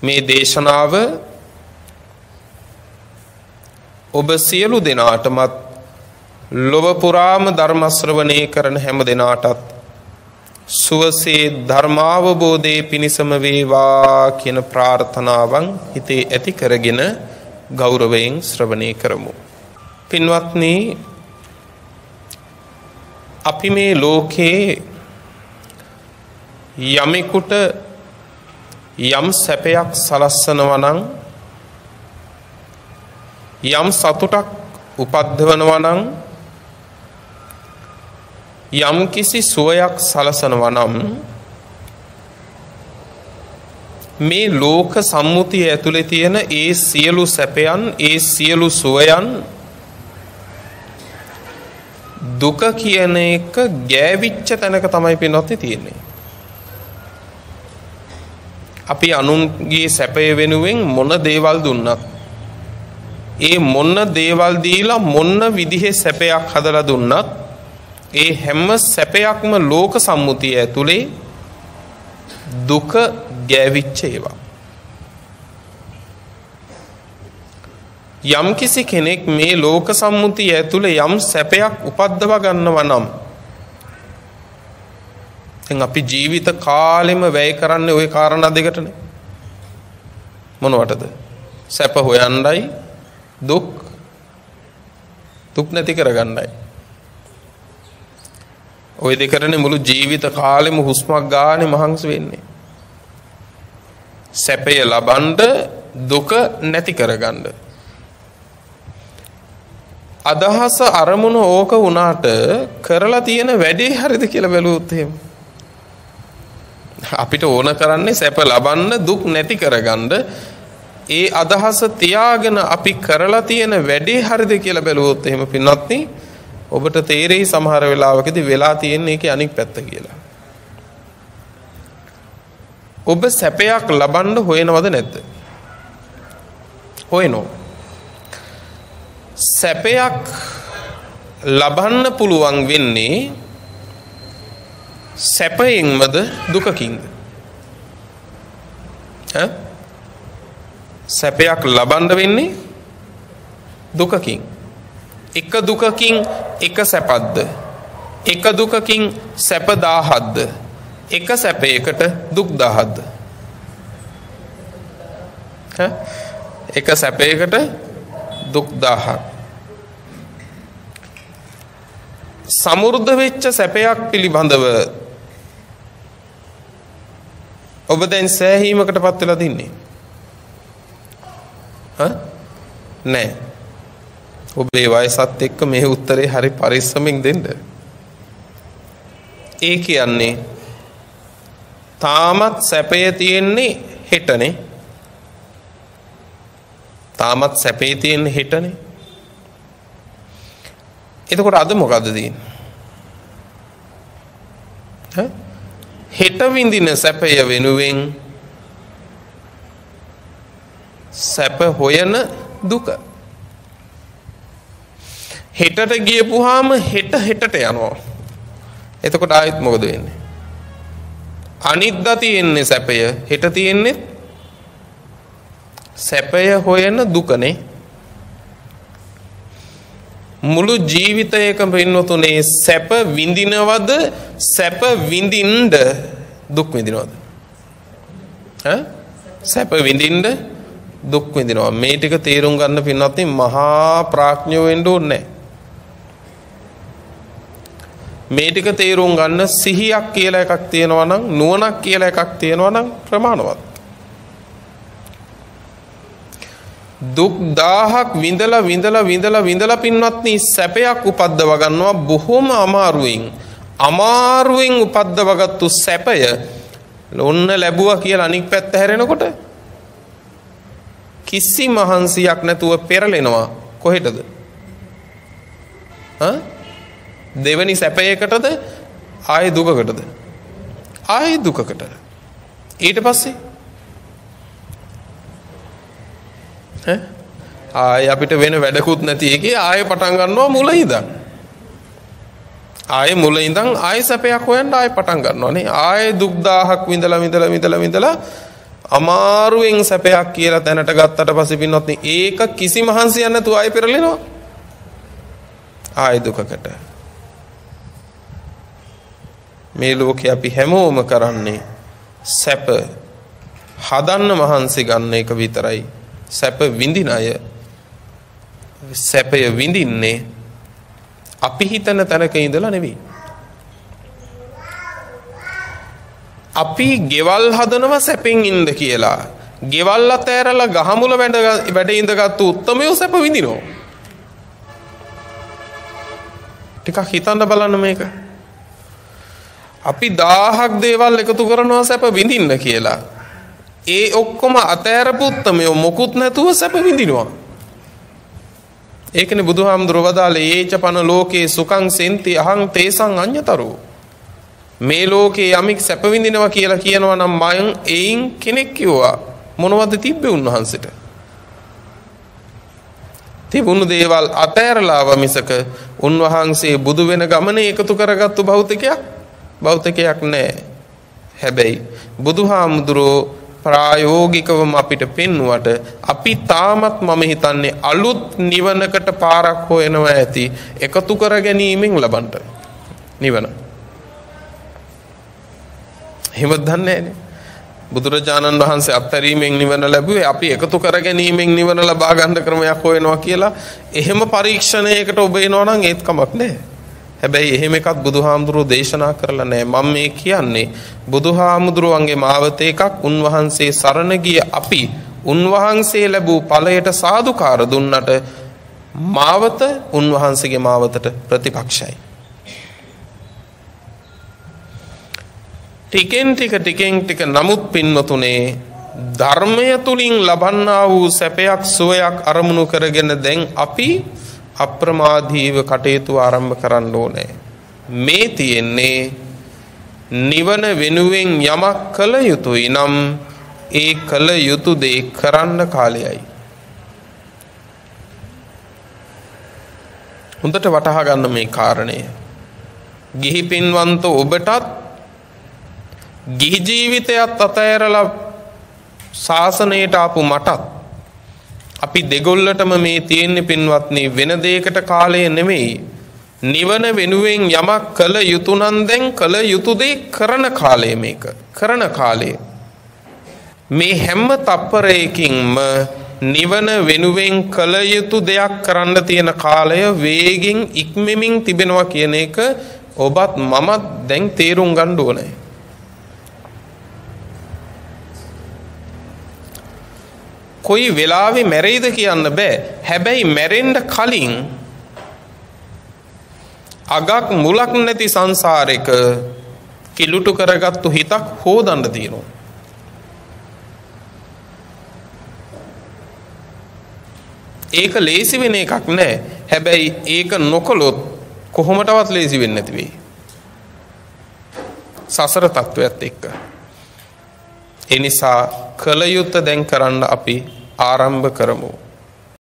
මේ දේශනාව ඔබ සියලු දෙනාටමත් ලොව පුරාම ධර්ම ශ්‍රවණය කරන හැම දෙනාටත් සුවසේ ධර්මාවබෝධයේ පිණසම වේවා කියන ප්‍රාර්ථනාවන් හිතේ ඇති කරගෙන ගෞරවයෙන් ශ්‍රවණය කරමු. පින්වත්නි, අපි මේ ලෝකේ යමෙකුට යම් සැපයක් සලස්සනවා නම්, යම් සතුටක් උපද්දවනවා නම්, යම් කිසි සුවයක් සලසනවා නම්, මේ ලෝක සම්මුතිය ඇතුලේ තියෙන ඒ සියලු සැපයන්, ඒ සියලු සුවයන් දුක කියන එක ගෑවිච්ච තැනක තමයි පින්වත්නි තියෙන්නේ. අපි අනුන්ගේ සැපය වෙනුවෙන් මොන දේවල් දුන්නත්, ඒ මොන දේවල් දීලා මොන විදිහේ සැපයක් හදලා දුන්නත්, ඒ හැම සැපයක්ම ලෝක සම්මුතිය ඇතුලේ දුක ගෑවිච්ච ඒවා. යම් කිසි කෙනෙක් මේ ලෝක සම්මුතිය ඇතුලේ යම් සැපයක් උපද්දව ගන්නවා නම්, දැන් අපි ජීවිත කාලෙම වැය කරන්නේ ওই කාරණා දෙකටනේ. මොනවටද? සැප හොයන්නයි, දුක් නැති කරගන්නයි. ওই දෙකටනේ මුළු ජීවිත කාලෙම හුස්මක් ගානේ මහන්සි වෙන්නේ. සැපය ලබන්න, දුක නැති කරගන්න. අදහස අරමුණ ඕක වුණාට කරලා තියෙන වැඩේ හරිද කියලා බැලුවොත් එහෙම අපිට ඕන කරන්නේ සැප ලබන්න, දුක් නැති කරගන්න. ඒ අදහස තියාගෙන අපි කරලා තියෙන වැඩේ හරිද කියලා බැලුවොත් එහෙම පින්වත්නි, ඔබට තේරෙයි සමහර වෙලාවකදී වෙලා තියෙන්නේ ඒකේ අනික් පැත්ත කියලා. ඔබ සැපයක් ලබන්න හොයනවද නැද්ද? හොයනවා. සැපයක් ලබන්න පුළුවන් වෙන්නේ සැපයෙන්මද දුකකින්ද? සැපයක් ලබන්න වෙන්නේ දුකකින්. එක දුකකින් එක සැපද්ද? එක දුකකින් සැප 1000ක්ද? එක සැපයකට දුක් 1000ක්ද? එක සැපයකට දුක් 1000ක්. සමෘද්ධ වෙච්ච සැපයක් පිළිබඳව ඔබ දැන් සෑහීමකටපත් වෙලා තින්නේ? නෑ. ඔබේ වයසත් එක්ක මේ උත්තරේ හරි පරිස්සමින් දෙන්න. ඒ කියන්නේ තාමත් සැපය තියෙන්නේ හෙටනේ. තාමත් සැපේ තියෙන්නේ හෙටනේ. එතකොට අද මොකද්ද තියෙන්නේ? හෙට විඳින සැපය වෙනුවෙන් සැප හොයන දුක. හෙටට ගියපුවාම හෙටට යනවා. එතකොට ආයෙත් මොකද වෙන්නේ? අනිද්දා තියෙන්නේ සැපය, හෙට තියෙන්නේ සැපය හොයන දුකනේ. මුළු ජීවිතයකම පින්නතුනේ සැප විඳිනවද, සැප විඳින්න දුක් විඳිනවද? සැප විඳින්න දුක් විඳිනවා. මේ ටික තේරුම් ගන්න පින්නතුනේ මහා ප්‍රඥාව වෙන්න ඕනේ. මේ ටික තේරුම් ගන්න සිහියක් කියලා එකක් තියෙනවා නම්, නුවණක් කියලා එකක් තියෙනවා නම් ප්‍රමාණවත්. දුක් 1000ක් විඳලා පින්වත්නි සැපයක් උපද්දව ගන්නවා බොහොම අමාරුවෙන් උපද්දවගත්තු සැපය ඔන්න ලැබුවා කියලා අනික් පැත්ත හැරෙනකොට කිසි මහන්සියක් නැතුව පෙරලෙනවා. කොහෙටද? දෙවනි සැපයකටද? ආයේ දුකකටද? ආයේ දුකකට. ඊට පස්සේ ආයේ අපිට වෙන වැඩකුත් නැති එකේ ආයේ පටන් ගන්නවා මුල ඉඳන්. ආයේ මුල ඉඳන් ආයේ සැපයක් හොයන්න ආයේ පටන් ගන්නවා නේ. ආයේ දුක් 1000ක් විඳලා අමාරුවෙන් සැපයක් කියලා දැනට ගත්තට පස්සේ පින්වත්නි ඒක කිසි මහන්සියක් නැතුව ආයෙ පෙරලෙනවා. ආයෙ දුකකට. මේ ලෝකේ අපි හැමෝම කරන්නේ සැප හදන්න මහන්සි ගන්න එක විතරයි. සැප විඳින අය සැපය විඳින්නේ අපි හිතන තැනක ඉඳලා නෙවෙයි. අපි ගෙවල් හදනවා සැපෙන් ඉන්න කියලා. ගෙවල් අතෑරලා ගහමුල වැඩ ඉඳගත්තු උත්තමයෝ සැප විඳිනවා. ටිකක් හිතන්න බලන්න මේක. අපි 1000ක් දේවල් එකතු කරනවා සැප විඳින්න කියලා. ඒ ඔක්කොම අතෑරපු උත්තමයෝ මොකුත් නැතුව සැප විඳිනවා. ඒකනේ බුදුහාමුදුරුවෝ වදාළේ ඒචපන ලෝකේ සුඛං සෙන්ති අහං තේසං අඤ්ඤතරෝ. මේ ලෝකේ යමෙක් සැප විඳිනවා කියලා කියනවා නම් මයන් එයින් කෙනෙක් කිව්වා මොනවද තිබ්බේ උන්වහන්සේට? තිබුණු දේවල් අතෑරලාව මිසක උන්වහන්සේ බුදු වෙන ගමනේ එකතු කරගත්තු භෞතිකයක් නැහැ. හැබැයි බුදුහාමුදුරුවෝ ප්‍රායෝගිකවම අපිට පෙන්වුවට අපි තාමත් මම හිතන්නේ අලුත් නිවනකට පාරක් හොයනවා ඇති එකතු කර ගැනීමෙන් ලබන්න නිවන. එහෙම දන්නේ නැහැ. බුදුරජාණන් වහන්සේ අත්තරීමෙන් නිවන ලැබුවේ අපි එකතු කර ගැනීමෙන් නිවන ලබා ගන්න ක්‍රමයක් හොයනවා කියලා. එහෙම පරීක්ෂණයකට ඔබ එනවා නම් ඒත් කමක් නැහැ. හැබැයි එහෙම එකක් බුදුහාමුදුරුවෝ දේශනා කරලා නැහැ. මම මේ කියන්නේ බුදුහාමුදුරුවන්ගේ මාවත එකක් උන්වහන්සේ සරණ ගිය අපි උන්වහන්සේ ලැබූ ඵලයට සාදුකාර දුන්නට මාවත උන්වහන්සේගේ මාවතට ප්‍රතිපක්ෂයි. ටිකෙන් ටික නමුත් පින්වතුනේ ධර්මය තුලින් ලබන්නා වූ සැපයක් සුවයක් අරමුණු කරගෙන දැන් අපි අප්‍රමාදීව කටයුතු ආරම්භ කරන්න ඕනේ. මේ තියෙන්නේ නිවන වෙනුවෙන් යමක් කළ යුතුයි නම් ඒ කළ යුතු දේ කරන්න කාලයයි. හොඳට වටහා ගන්න මේ කාරණය. ගිහි පින්වන්ත ඔබටත් ගිහි ජීවිතයත් අතෑරලා ශාසනයට ආපු මටත් අපි දෙගොල්ලටම මේ තියෙන්නේ පින්වත්නි වෙන දෙයකට කාලය නෙමෙයි. නිවන වෙනුවෙන් යමක් කළ යුතු නම් දැන් කළ යුතු දේ කරන කාලය මේක. කරන කාලය. මේ හැම තප්පරයකින්ම නිවන වෙනුවෙන් කළ යුතු දෙයක් කරන්න තියෙන කාලය වේගෙන් ඉක්මෙමින් තිබෙනවා කියන එක ඔබත් මමත් දැන් තේරුම් ගන්න ඕනේ. කොයි වෙලාවෙ මැරෙයිද කියන්න බෑ. හැබැයි මැරෙන්න කලින් අගක් මුලක් නැති සංසාරෙක කිලුටු කරගත්තු හිතක් හොදන්න තියෙනවා. ඒක ලේසි වෙන එකක් නෑ. හැබැයි ඒක නොකළොත් කොහොමටවත් ලේසි වෙන්නේ නැති වෙයි. සසර තත්වයක් එක්ක. ඒ නිසා කල යුත්තේ දැන් කරන්න අපි ආරම්භ කරමු.